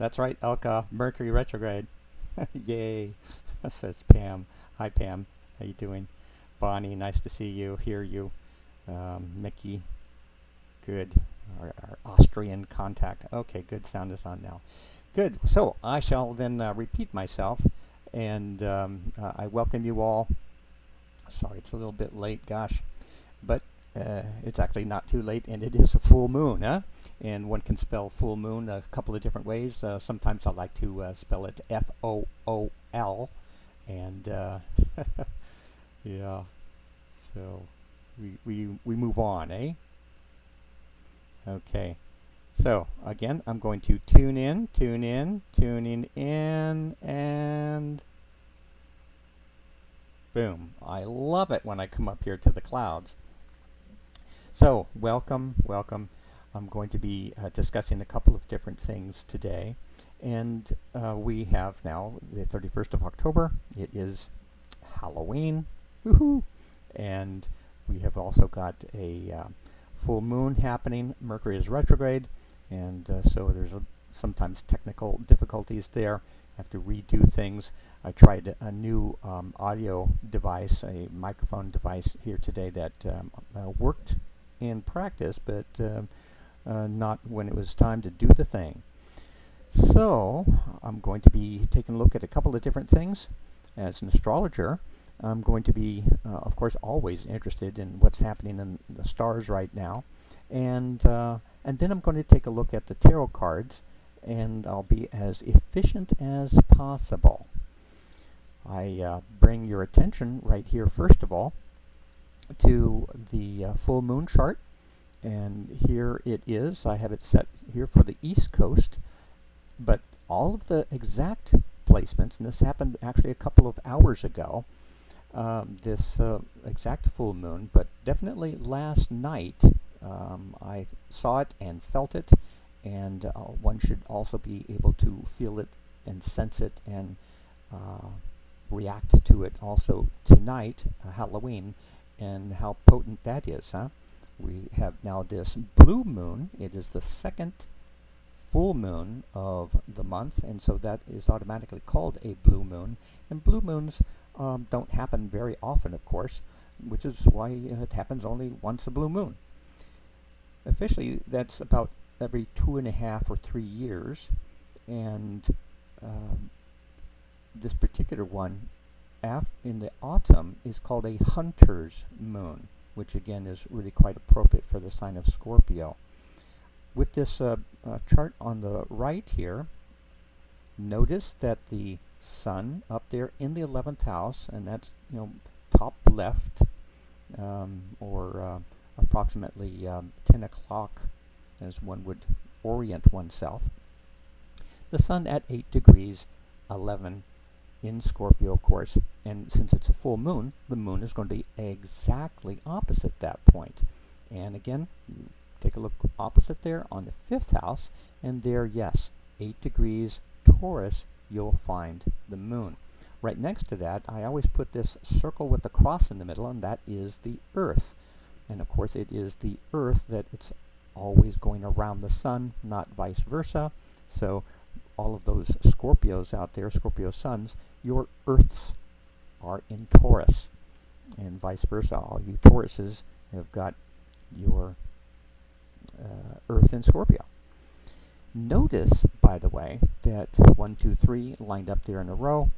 That's right, Elka. Mercury retrograde. Yay, says Pam. Hi, Pam. How you doing? Bonnie, nice to see you, hear you. Mickey, good. Our Austrian contact. Okay, good. Sound is on now. Good. So I shall then repeat myself, and I welcome you all. Sorry, it's a little bit late. Gosh, but it's actually not too late, and it is a full moon, huh? And one can spell full moon a couple of different ways. Sometimes I like to spell it Fool, and yeah. So we move on, eh? Okay. So again, I'm going to tuning in, and boom. I love it when I come up here to the clouds. So welcome. I'm going to be discussing a couple of different things today. And we have now the 31st of October. It is Halloween. Woohoo! And we have also got a full moon happening. Mercury is retrograde. And so there's sometimes technical difficulties there. I have to redo things. I tried a new audio device, a microphone device here today that worked in practice, but not when it was time to do the thing. So I'm going to be taking a look at a couple of different things. As an astrologer, I'm going to be, of course, always interested in what's happening in the stars right now. And then I'm going to take a look at the tarot cards, and I'll be as efficient as possible. I bring your attention right here, first of all, to the full moon chart. And here it is. I have it set here for the East Coast, but all of the exact placements, and this happened actually a couple of hours ago, this exact full moon, but definitely last night I saw it and felt it, and one should also be able to feel it and sense it and react to it also tonight, Halloween, and how potent that is, huh? We have now this blue moon. It is the second full moon of the month, and so that is automatically called a blue moon. And blue moons don't happen very often, of course, which is why it happens only once a blue moon. Officially, that's about every 2.5 or 3 years, and this particular one in the autumn is called a hunter's moon, which again is really quite appropriate for the sign of Scorpio. With this chart on the right here, notice that the sun up there in the 11th house, and that's top left, or approximately 10 o'clock as one would orient oneself. The sun at 8 degrees 11 in Scorpio, of course, and since it's a full moon, the moon is going to be exactly opposite that point. And again, take a look opposite there on the 5th house, and there, yes, 8 degrees Taurus, you'll find the moon. Right next to that, I always put this circle with the cross in the middle, and that is the Earth. And of course, it is the Earth that it's always going around the sun, not vice versa. So all of those Scorpios out there, Scorpio suns, your Earths are in Taurus, and vice versa. All you Tauruses have got your Earth in Scorpio. Notice, by the way, that 1, 2, 3 lined up there in a row,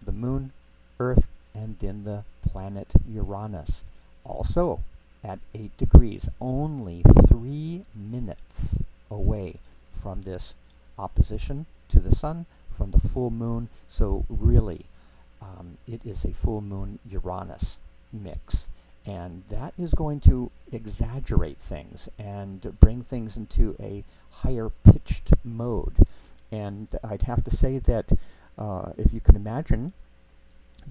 the moon, Earth, and then the planet Uranus. Also at 8 degrees, only 3 minutes away from this opposition to the sun, from the full moon. So really, it is a full moon Uranus mix, and that is going to exaggerate things and bring things into a higher pitched mode. And I'd have to say that if you can imagine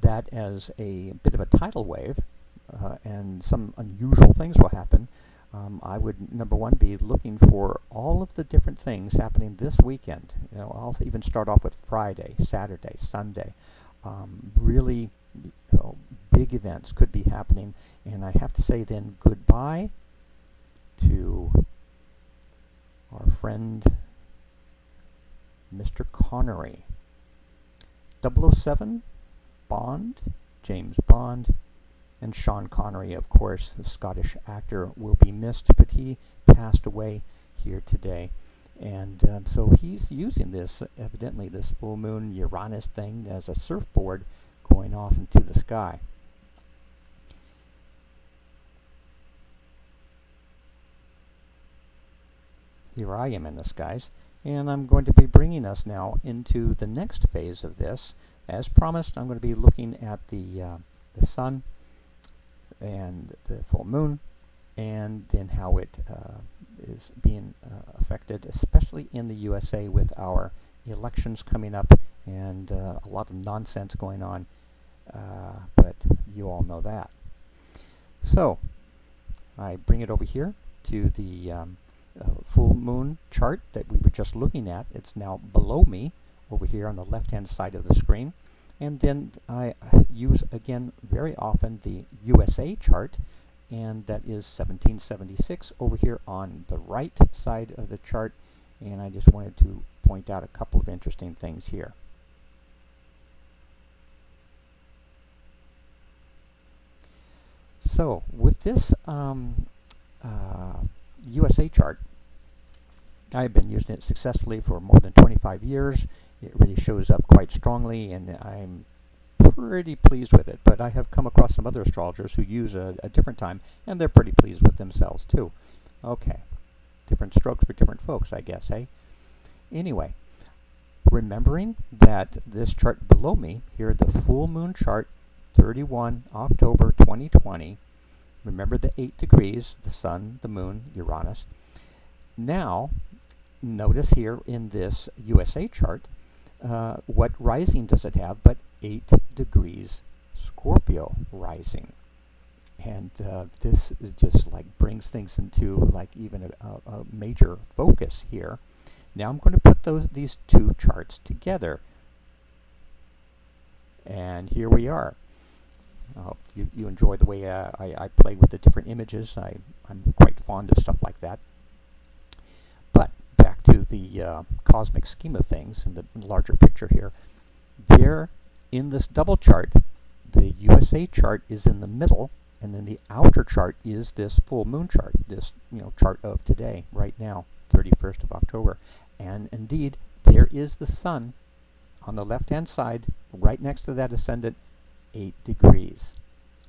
that as a bit of a tidal wave, and some unusual things will happen, I would, number one, be looking for all of the different things happening this weekend. I'll even start off with Friday, Saturday, Sunday. Really big events could be happening, and I have to say then goodbye to our friend Mr. Connery. 007, Bond, James Bond, and Sean Connery, of course, the Scottish actor, will be missed, but he passed away here today. And so he's using this, evidently, this full moon Uranus thing as a surfboard going off into the sky. Here I am in the skies, and I'm going to be bringing us now into the next phase of this. As promised, I'm going to be looking at the sun and the full moon, and then how it is being affected, especially in the USA with our elections coming up and a lot of nonsense going on, but you all know that. So I bring it over here to the full moon chart that we were just looking at. It's now below me over here on the left hand side of the screen, and then I use again very often the USA chart, and that is 1776 over here on the right side of the chart. And I just wanted to point out a couple of interesting things here. So with this USA chart, I've been using it successfully for more than 25 years. It really shows up quite strongly, and I'm pretty pleased with it. But I have come across some other astrologers who use a different time, and they're pretty pleased with themselves too. Okay, different strokes for different folks, I guess, eh? Anyway, remembering that this chart below me here, the full moon chart, 31 October 2020, remember the 8 degrees, the sun, the moon, Uranus. Now, notice here in this USA chart, what rising does it have but 8 degrees Scorpio rising. And this just like brings things into like even a major focus here. Now I'm going to put these two charts together. And here we are. I hope you enjoy the way I play with the different images. I'm quite fond of stuff like that. But back to the cosmic scheme of things and the larger picture here. There in this double chart, the USA chart is in the middle, and then the outer chart is this full moon chart, this chart of today, right now, 31st of October. And indeed, there is the sun on the left-hand side, right next to that ascendant, 8 degrees.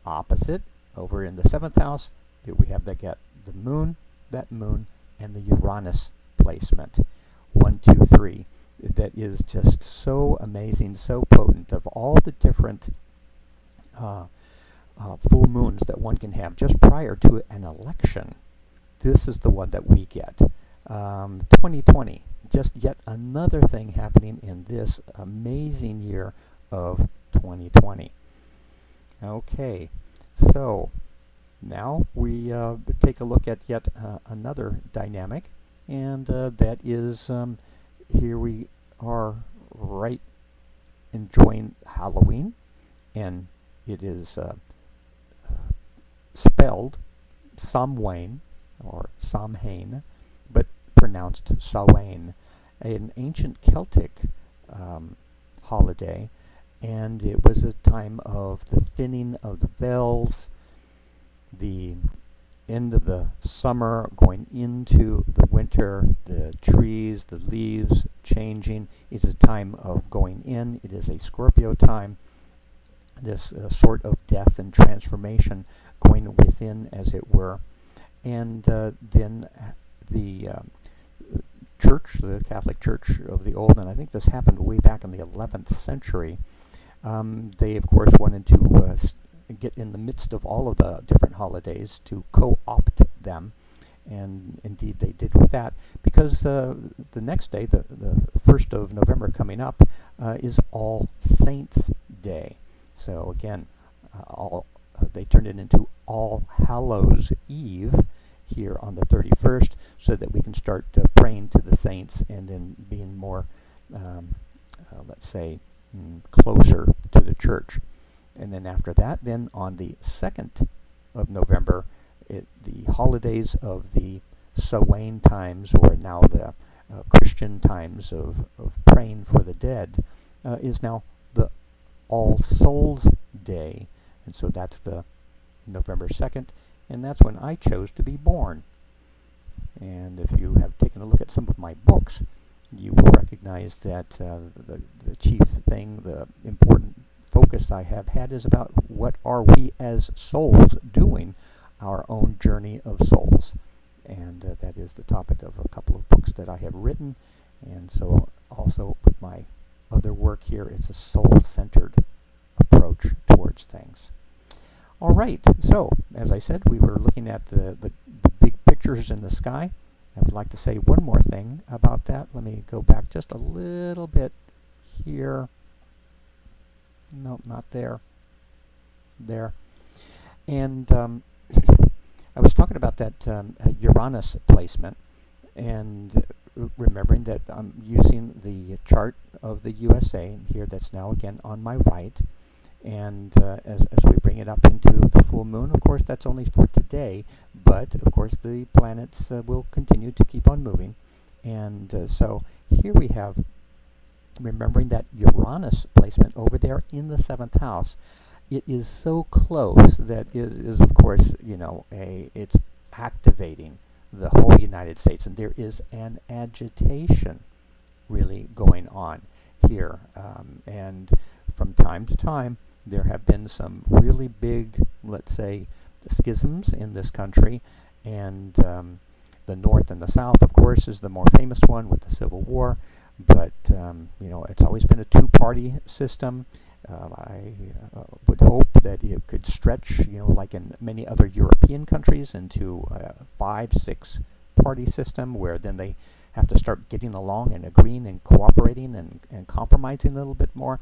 Opposite, over in the 7th house, here we have that moon, and the Uranus placement. 1, 2, 3. That is just so amazing, so potent. Of all the different full moons that one can have just prior to an election, this is the one that we get. 2020, just yet another thing happening in this amazing year of 2020. Okay, so now we take a look at yet another dynamic, and that is here we are right enjoying Halloween, and it is spelled Samhain or Samhain, but pronounced Samhain, an ancient Celtic holiday, and it was a time of the thinning of the veils, the end of the summer going into the winter, the trees, the leaves changing. It's a time of going in. It is a Scorpio time, this sort of death and transformation going within, as it were. And then the church, the Catholic Church of the old, and I think this happened way back in the 11th century, they of course wanted to get in the midst of all of the different holidays to co-opt them, and indeed they did with that, because the next day, the 1st of November coming up, is All Saints Day. So again, they turned it into All Hallows Eve here on the 31st, so that we can start praying to the saints and then being more, let's say, closer to the church. And then after that, then on the 2nd of November, the holidays of the Samhain times, or now the Christian times of praying for the dead, is now the All Souls Day. And so that's the November 2nd, and that's when I chose to be born. And if you have taken a look at some of my books, you will recognize that the chief thing, the important focus I have had is about what are we as souls doing, our own journey of souls. And that is the topic of a couple of books that I have written. And so also with my other work here, it's a soul-centered approach towards things. All right, so as I said, we were looking at the big pictures in the sky. I would like to say one more thing about that. Let me go back just a little bit here. No, not there. There. And I was talking about that Uranus placement, and remembering that I'm using the chart of the USA here that's now again on my right. And as we bring it up into the full moon, of course, that's only for today, but of course the planets will continue to keep on moving. And so here we have, remembering that Uranus placement over there in the 7th house, it is so close that it is, of course, it's activating the whole United States, and there is an agitation really going on here. And from time to time, there have been some really big, let's say, schisms in this country, and the North and the South, of course, is the more famous one with the Civil War. But it's always been a two-party system. I would hope that it could stretch, like in many other European countries, into a 5-6 party system, where then they have to start getting along and agreeing and cooperating and compromising a little bit more.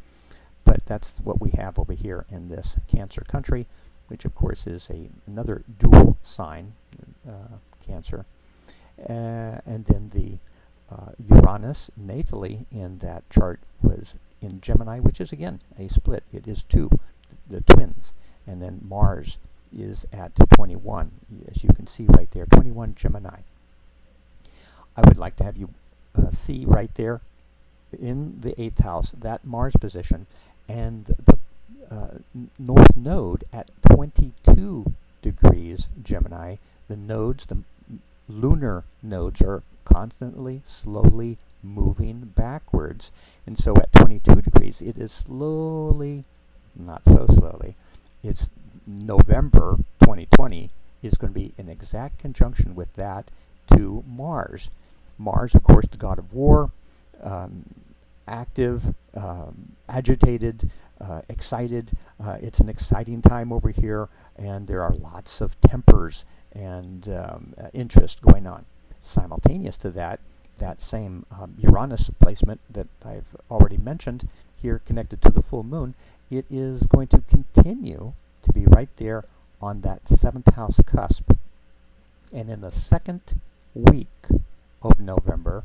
But that's what we have over here in this Cancer country, which of course is another dual sign, Cancer. And then the Uranus natally in that chart was in Gemini, which is again a split. It is 2, the twins. And then Mars is at 21, as you can see right there, 21 Gemini. I would like to have you see right there in the 8th house, that Mars position, and the North Node at 22 degrees Gemini. The nodes, the lunar nodes, are constantly, slowly moving backwards. And so at 22 degrees, it is slowly, not so slowly, it's November 2020 is going to be in exact conjunction with that to Mars. Mars, of course, the god of war, active, agitated, excited. It's an exciting time over here, and there are lots of tempers and interest going on. Simultaneous to that, that same Uranus placement that I've already mentioned here, connected to the full moon, it is going to continue to be right there on that 7th house cusp. And in the second week of November,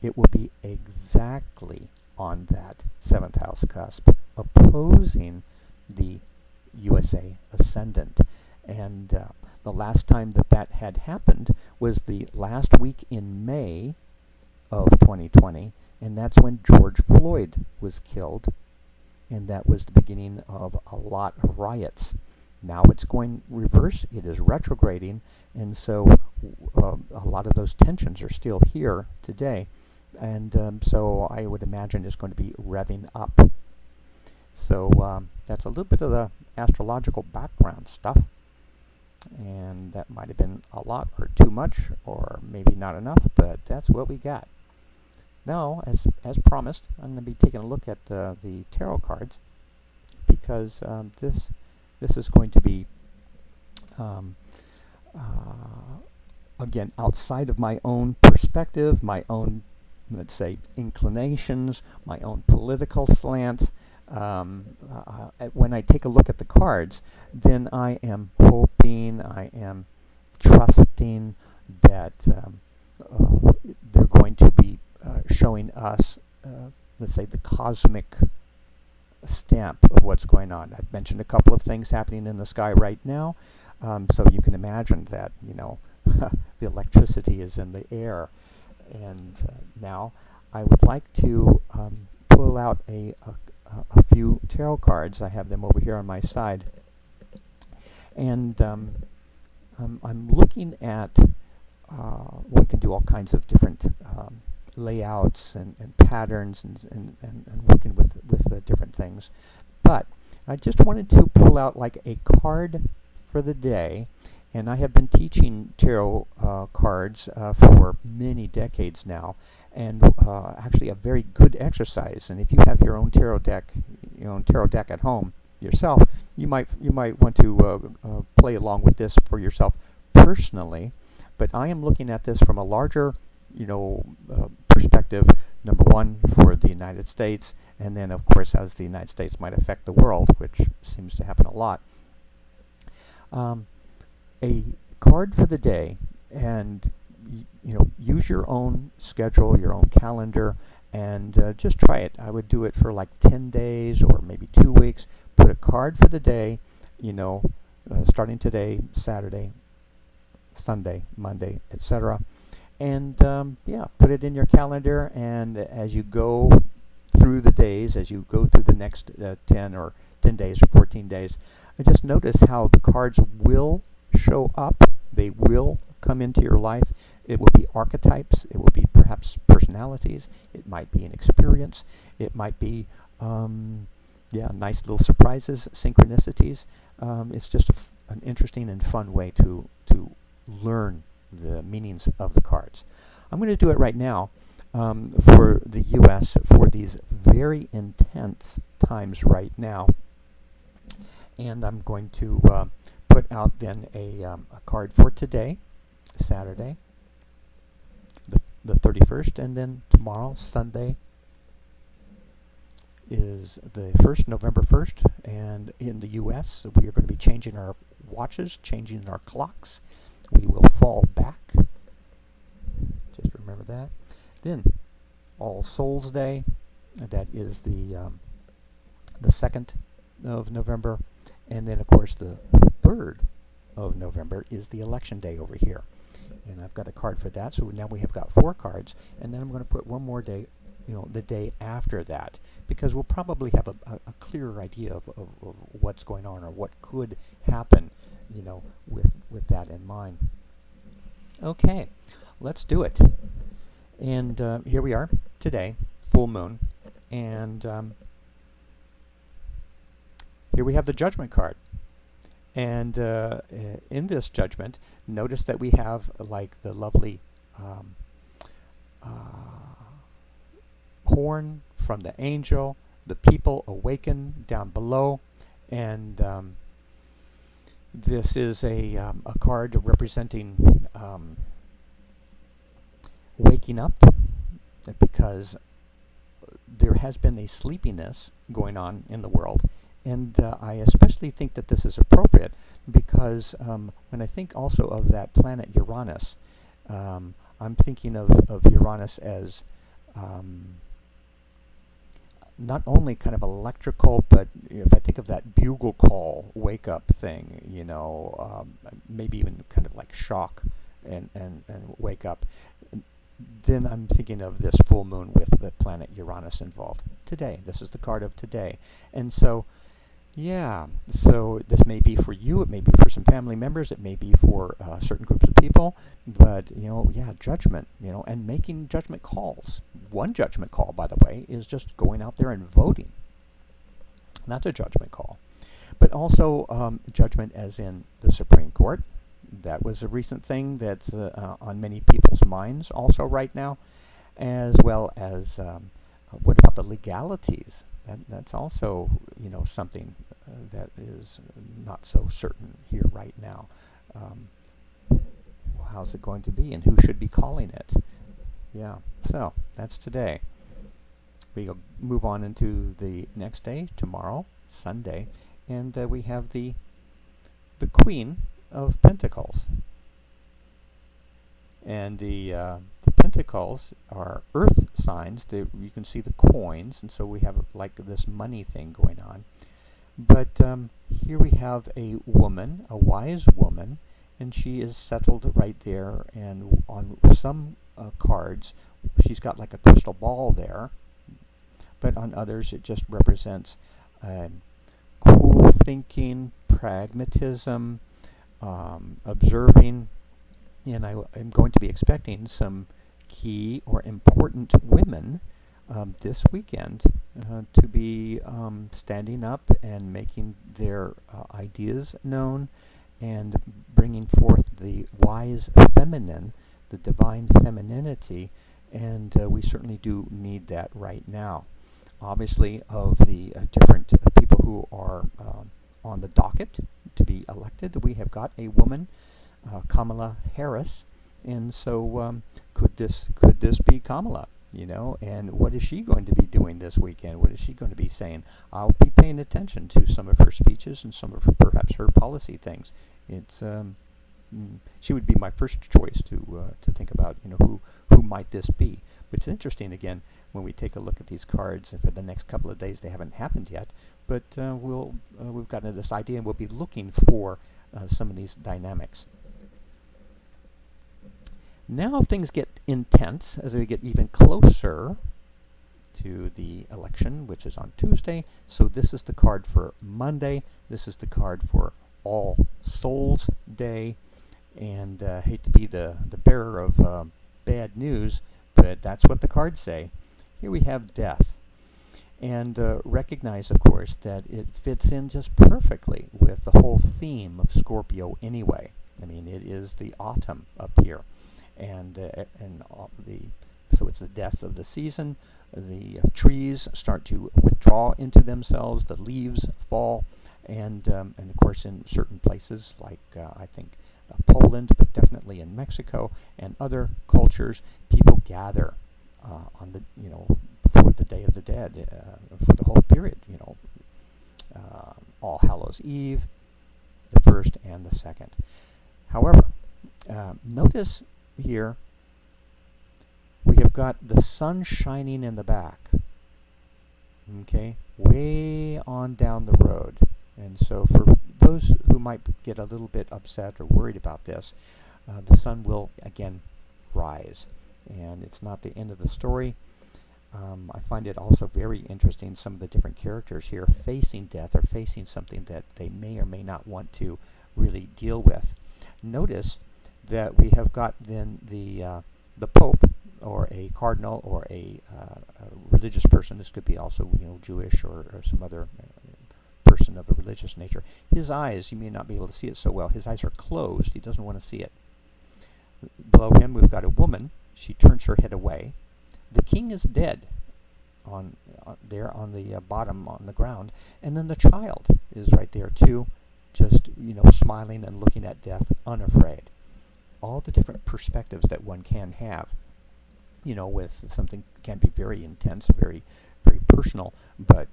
it will be exactly on that 7th house cusp, opposing the USA ascendant. And the last time that had happened was the last week in May of 2020, and that's when George Floyd was killed, and that was the beginning of a lot of riots. Now it's going reverse. It is retrograding, and so a lot of those tensions are still here today. And so I would imagine it's going to be revving up. So that's a little bit of the astrological background stuff. And that might have been a lot or too much, or maybe not enough, but that's what we got. Now, as promised, I'm going to be taking a look at the tarot cards, because this is going to be, again, outside of my own perspective, my own, let's say, inclinations, my own political slants. When I take a look at the cards, then I am hoping, I am trusting that they're going to be showing us, let's say, the cosmic stamp of what's going on. I've mentioned a couple of things happening in the sky right now, so you can imagine that, the electricity is in the air. And now I would like to pull out a few tarot cards. I have them over here on my side. And I'm looking at, one can do all kinds of different layouts and patterns and working with different things. But I just wanted to pull out like a card for the day. And I have been teaching tarot cards for many decades now, and actually a very good exercise. And if you have your own tarot deck, at home yourself, you might want to play along with this for yourself personally. But I am looking at this from a larger, perspective. Number one, for the United States, and then of course as the United States might affect the world, which seems to happen a lot. A card for the day, and use your own schedule, your own calendar, and just try it. I would do it for like 10 days or maybe 2 weeks. Put a card for the day, starting today, Saturday, Sunday, Monday, etc. And put it in your calendar, and as you go through the days, as you go through the next 10 days or 14 days, just notice how the cards will show up. They will come into your life. It will be archetypes. It will be perhaps personalities. It might be an experience. It might be nice little surprises, synchronicities. It's just an interesting and fun way to learn the meanings of the cards. I'm going to do it right now for the U.S. for these very intense times right now. And I'm going to put out then a card for today, Saturday, the 31st, and then tomorrow, Sunday, is the 1st, November 1st, and in the U.S. we are going to be changing our watches, changing our clocks. We will fall back. Just remember that. Then, All Souls Day, that is the 2nd of November, and then of course the 3rd of November is the election day over here. And I've got a card for that, so now we have got 4 cards, and then I'm going to put one more day, the day after that, because we'll probably have a clearer idea of what's going on or what could happen, with that in mind. Okay, let's do it. And here we are today, full moon, and here we have the Judgment card. And in this Judgment, notice that we have like the lovely horn from the angel, the people awaken down below, and this is a card representing waking up, because there has been a sleepiness going on in the world. And I especially think that this is appropriate because when I think also of that planet Uranus, I'm thinking of Uranus as not only kind of electrical, but if I think of that bugle call, wake up thing, maybe even kind of like shock and wake up, then I'm thinking of this full moon with the planet Uranus involved. Today, this is the card of today. And so, so this may be for you, it may be for some family members, it may be for certain groups of people, but, judgment, and making judgment calls. One judgment call, by the way, is just going out there and voting. That's a judgment call. But also judgment as in the Supreme Court. That was a recent thing that's on many people's minds also right now, as well as what about the legalities? That's also, something that is not so certain here right now. How's it going to be, and who should be calling it? Yeah, so that's today. We'll move on into the next day, tomorrow, Sunday, and we have the Queen of Pentacles. And the Pentacles are earth signs. You can see the coins, and so we have like this money thing going on. But here we have a woman, a wise woman, and she is settled right there. And on some cards, she's got like a crystal ball there, but on others it just represents cool thinking, pragmatism, observing, and I'm going to be expecting some key or important women this weekend to be standing up and making their ideas known and bringing forth the wise feminine, the divine femininity, and we certainly do need that right now. Obviously, of the different people who are on the docket to be elected, we have got a woman, Kamala Harris, and so could this be Kamala? You know, and what is she going to be doing this weekend? What is she going to be saying? I'll be paying attention to some of her speeches and some of perhaps her policy things. It's she would be my first choice to think about. You know, who might this be? But it's interesting again when we take a look at these cards. And for the next couple of days, they haven't happened yet, but we've gotten this idea, and we'll be looking for some of these dynamics. Now things get intense as we get even closer to the election, which is on Tuesday. So this is the card for Monday. This is the card for All Souls Day. And hate to be the bearer of bad news, but that's what the cards say. Here we have death. And recognize, of course, that it fits in just perfectly with the whole theme of Scorpio anyway. I mean, it is the autumn up here. So it's the death of the season. The trees start to withdraw into themselves. The leaves fall, and of course in certain places like I think Poland, but definitely in Mexico and other cultures, people gather on the for the Day of the Dead for the whole period. All Hallows Eve, the 1st and the 2nd. However, notice here we have got the sun shining in the back, okay, way on down the road. And so for those who might get a little bit upset or worried about this, the sun will again rise, and it's not the end of the story. I find it also very interesting, some of the different characters here facing death or facing something that they may or may not want to really deal with. Notice that we have got then the Pope, or a cardinal, or a religious person. This could be also Jewish or some other person of a religious nature. His eyes, you may not be able to see it so well. His eyes are closed. He doesn't want to see it. Below him, we've got a woman. She turns her head away. The king is dead there on the bottom on the ground, and then the child is right there too, just smiling and looking at death unafraid. All the different perspectives that one can have, with something can be very intense, very, very personal, but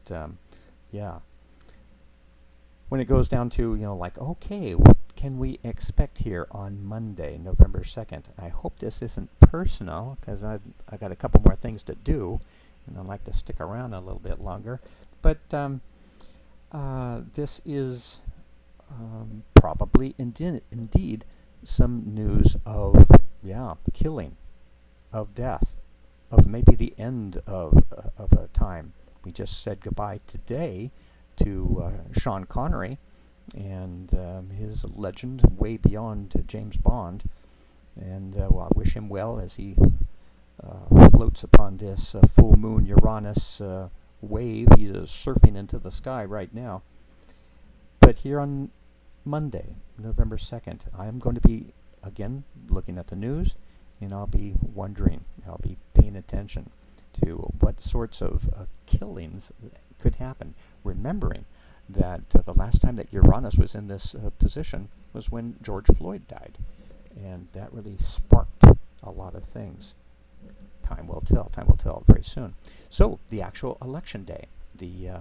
yeah. When it goes down to, okay, what can we expect here on Monday, November 2nd? I hope this isn't personal, because I got a couple more things to do, and I'd like to stick around a little bit longer. But this is probably indeed some news of, killing, of death, of maybe the end of a time. We just said goodbye today to Sean Connery and his legend way beyond James Bond. And I wish him well as he floats upon this full moon Uranus wave. He is surfing into the sky right now. But here on Monday, November 2nd, I'm going to be, again, looking at the news, and I'll be wondering, I'll be paying attention to what sorts of killings could happen, remembering that the last time that Uranus was in this position was when George Floyd died, and that really sparked a lot of things. Time will tell very soon. So the actual election day, the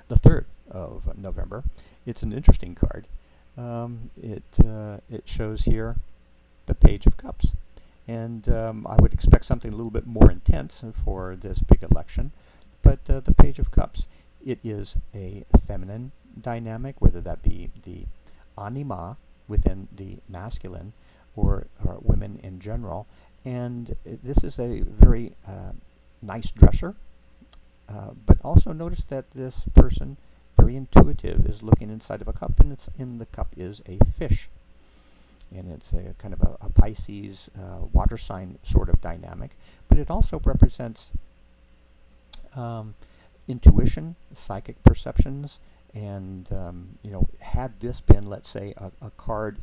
3rd of November, it's an interesting card. It shows here the Page of Cups, and I would expect something a little bit more intense for this big election. But the Page of Cups, it is a feminine dynamic, whether that be the anima, within the masculine, or women in general. And this is a very nice dresser, but also notice that this person, very intuitive, is looking inside of a cup, and it's in the cup is a fish. And it's a kind of a Pisces water sign sort of dynamic, but it also represents intuition, psychic perceptions, and had this been, let's say, a card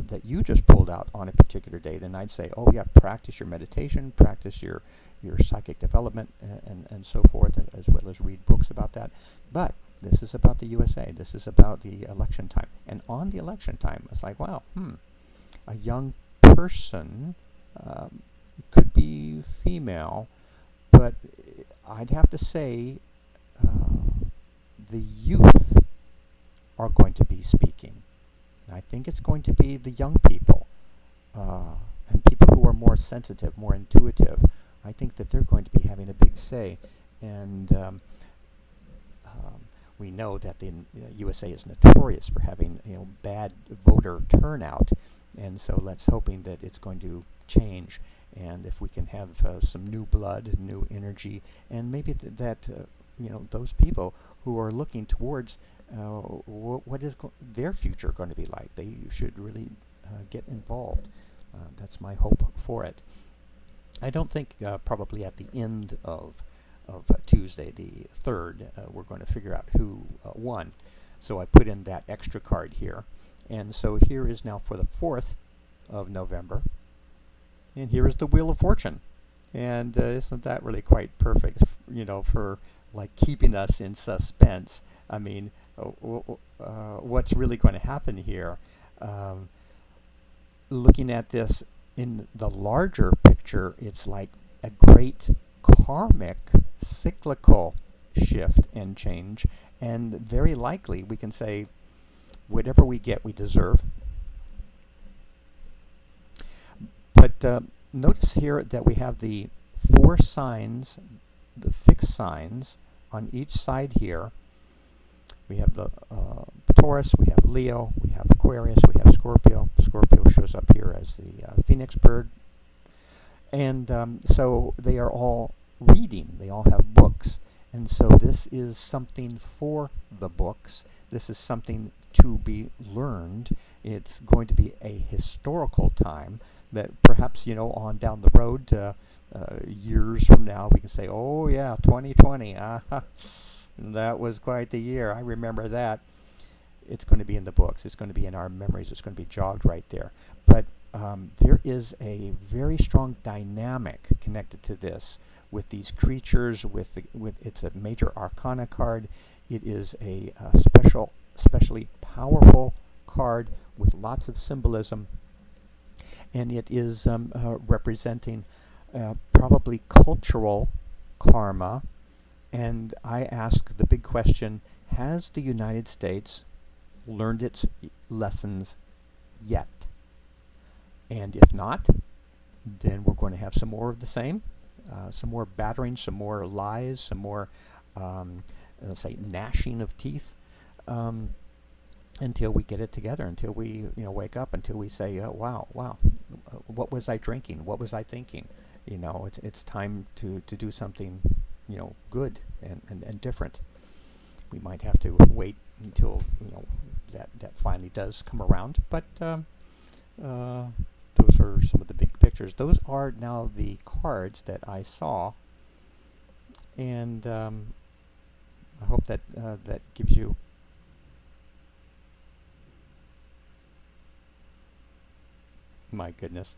that you just pulled out on a particular date, and I'd say, oh yeah, practice your meditation, practice your psychic development, and so forth, as well as read books about that. But this is about the USA. This is about the election time, and on the election time, it's like, wow, a young person could be female, but I'd have to say the youth are going to be speaking. I think it's going to be the young people and people who are more sensitive, more intuitive. I think that they're going to be having a big say. And we know that the USA is notorious for having bad voter turnout, and so let's hoping that it's going to change. And if we can have some new blood, new energy, and maybe that those people who are looking towards what is their future going to be like, they should really get involved. That's my hope for it. I don't think probably at the end of Tuesday, the 3rd, we're going to figure out who won. So I put in that extra card here. And so here is now for the 4th of November. And here is the Wheel of Fortune. And isn't that really quite perfect, for like keeping us in suspense? I mean, what's really going to happen here? Looking at this in the larger picture, it's like a great karmic, cyclical shift and change. And very likely we can say, whatever we get, we deserve. But notice here that we have the 4 signs, the fixed signs on each side here. We have the Taurus, we have Leo, we have Aquarius, we have Scorpio. Scorpio shows up here as the phoenix bird. And so they are all reading. They all have books. And so this is something for the books. This is something to be learned. It's going to be a historical time that perhaps, on down the road, years from now, we can say, oh yeah, 2020, that was quite the year. I remember that. It's going to be in the books. It's going to be in our memories. It's going to be jogged right there. But there is a very strong dynamic connected to this with these creatures. It's a major arcana card. It is a especially powerful card with lots of symbolism, and it is representing probably cultural karma. And I ask the big question: has the United States learned its lessons yet? And if not, then we're going to have some more of the same, some more battering, some more lies, some more, let's say, gnashing of teeth, until we get it together, until we wake up, until we say, wow, what was I drinking? What was I thinking? It's time to do something good and different. We might have to wait until that finally does come around, but those are some of the big pictures. Those are now the cards that I saw, and I hope that that gives you my goodness.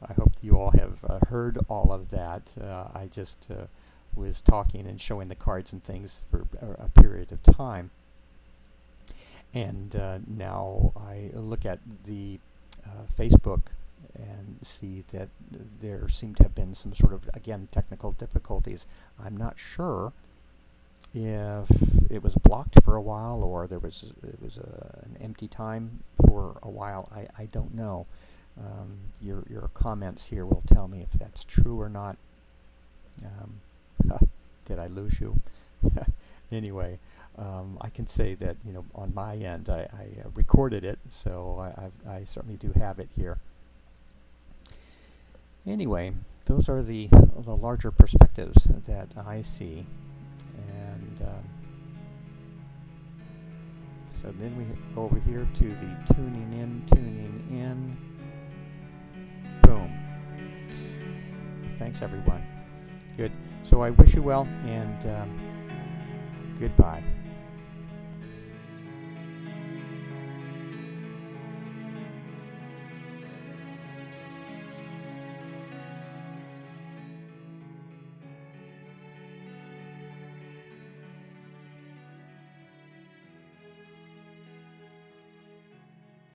I hope you all have heard all of that. I just was talking and showing the cards and things for a period of time. And now I look at the Facebook and see that there seem to have been some sort of, again, technical difficulties. I'm not sure if it was blocked for a while or it was an empty time for a while. I don't know. Your comments here will tell me if that's true or not. did I lose you? Anyway, I can say that, on my end, I recorded it, so I certainly do have it here. Anyway, those are the larger perspectives that I see, and so then we go over here to the tuning in. Boom. Thanks, everyone. Good. So I wish you well, and goodbye.